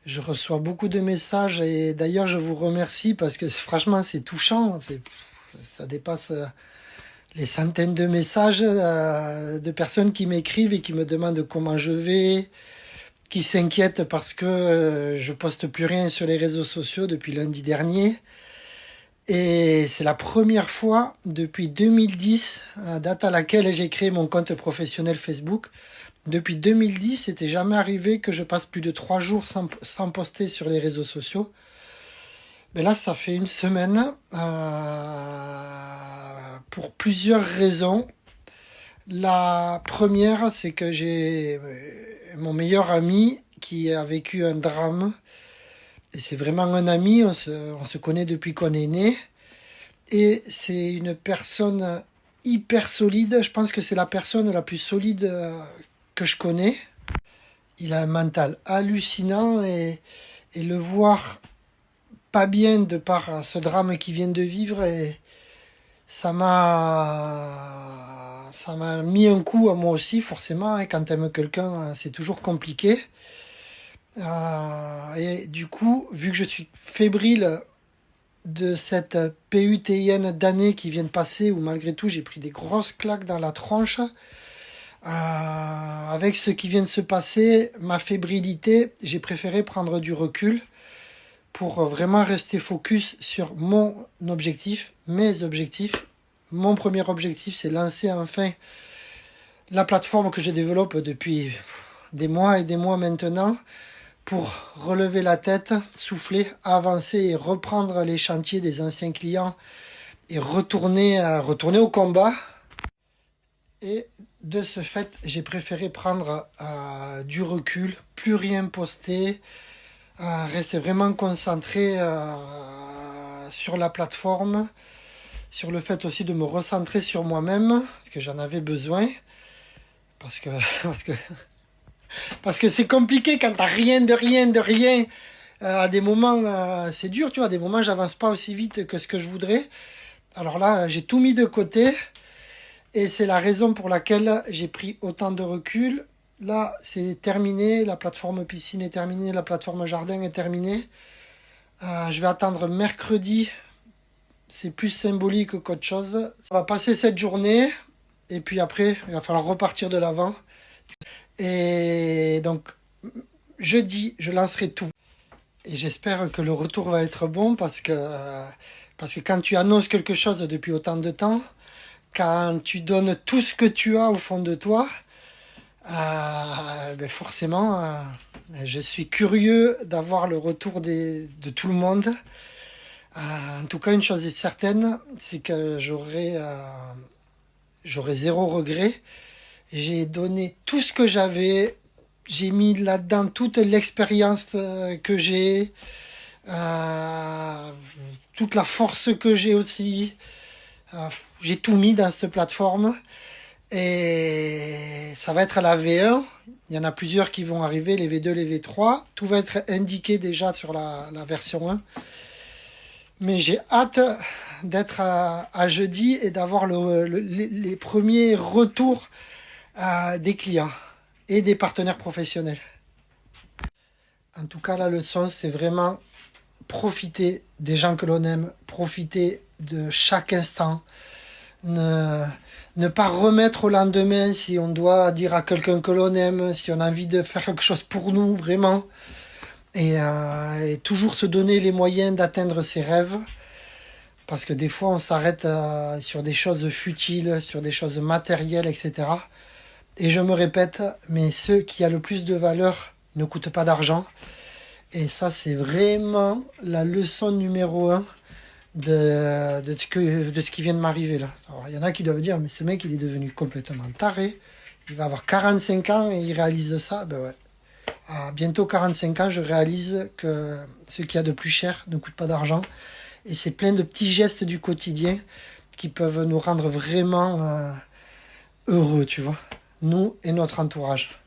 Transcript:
Je reçois beaucoup de messages et d'ailleurs je vous remercie parce que franchement c'est touchant. Ça dépasse les centaines de messages de personnes qui m'écrivent et qui me demandent comment je vais, qui s'inquiètent parce que je poste plus rien sur les réseaux sociaux depuis lundi dernier. Et c'est la première fois depuis 2010, date à laquelle j'ai créé mon compte professionnel Facebook. Depuis 2010, c'était jamais arrivé que je passe plus de 3 jours sans poster sur les réseaux sociaux. Mais là, ça fait une semaine, pour plusieurs raisons. La première, c'est que j'ai mon meilleur ami qui a vécu un drame. Et c'est vraiment un ami, on se connaît depuis qu'on est né. Et c'est une personne hyper solide. Je pense que c'est la personne la plus solide que je connais. Il a un mental hallucinant et le voir pas bien de par ce drame qu'il vient de vivre, et ça m'a mis un coup à moi aussi, forcément, hein. Quand t'aimes quelqu'un, c'est toujours compliqué. Et du coup, vu que je suis fébrile de cette PUTIN d'année qui vient de passer, où malgré tout j'ai pris des grosses claques dans la tronche, avec ce qui vient de se passer, ma fébrilité, j'ai préféré prendre du recul pour vraiment rester focus sur mon objectif, mes objectifs. Mon premier objectif, c'est lancer enfin la plateforme que je développe depuis des mois et des mois maintenant, pour relever la tête, souffler, avancer et reprendre les chantiers des anciens clients et retourner au combat. Et de ce fait, j'ai préféré prendre du recul, plus rien poster, rester vraiment concentré sur la plateforme, sur le fait aussi de me recentrer sur moi-même, parce que j'en avais besoin, parce que, parce que, parce que c'est compliqué quand t'as rien de rien de rien. À des moments, c'est dur, tu vois, à des moments, j'avance pas aussi vite que ce que je voudrais. Alors là, j'ai tout mis de côté. Et c'est la raison pour laquelle j'ai pris autant de recul. Là, c'est terminé. La plateforme piscine est terminée. La plateforme jardin est terminée. Je vais attendre mercredi. C'est plus symbolique qu'autre chose. On va passer cette journée. Et puis après, il va falloir repartir de l'avant. Et donc, jeudi, je lancerai tout. Et j'espère que le retour va être bon parce que quand tu annonces quelque chose depuis autant de temps, quand tu donnes tout ce que tu as au fond de toi, ben forcément, je suis curieux d'avoir le retour de tout le monde. En tout cas, une chose est certaine, c'est que j'aurai zéro regret. J'ai donné tout ce que j'avais. J'ai mis là-dedans toute l'expérience que j'ai, toute la force que j'ai aussi. J'ai tout mis dans cette plateforme et ça va être la V1. Il y en a plusieurs qui vont arriver, les V2, les V3. Tout va être indiqué déjà sur la version 1. Mais j'ai hâte d'être à jeudi et d'avoir les premiers retours des clients et des partenaires professionnels. En tout cas, la leçon, c'est vraiment profiter des gens que l'on aime, profiter de chaque instant, ne pas remettre au lendemain si on doit dire à quelqu'un que l'on aime, si on a envie de faire quelque chose pour nous, vraiment, et toujours se donner les moyens d'atteindre ses rêves, parce que des fois on s'arrête sur des choses futiles, sur des choses matérielles, etc. Et je me répète, mais ce qui a le plus de valeur ne coûte pas d'argent. Et ça, c'est vraiment la leçon numéro 1 de ce qui vient de m'arriver là. Alors, il y en a qui doivent dire, mais ce mec, il est devenu complètement taré. Il va avoir 45 ans et il réalise ça. Ben ouais. À bientôt 45 ans, je réalise que ce qu'il y a de plus cher ne coûte pas d'argent. Et c'est plein de petits gestes du quotidien qui peuvent nous rendre vraiment heureux, tu vois. Nous et notre entourage.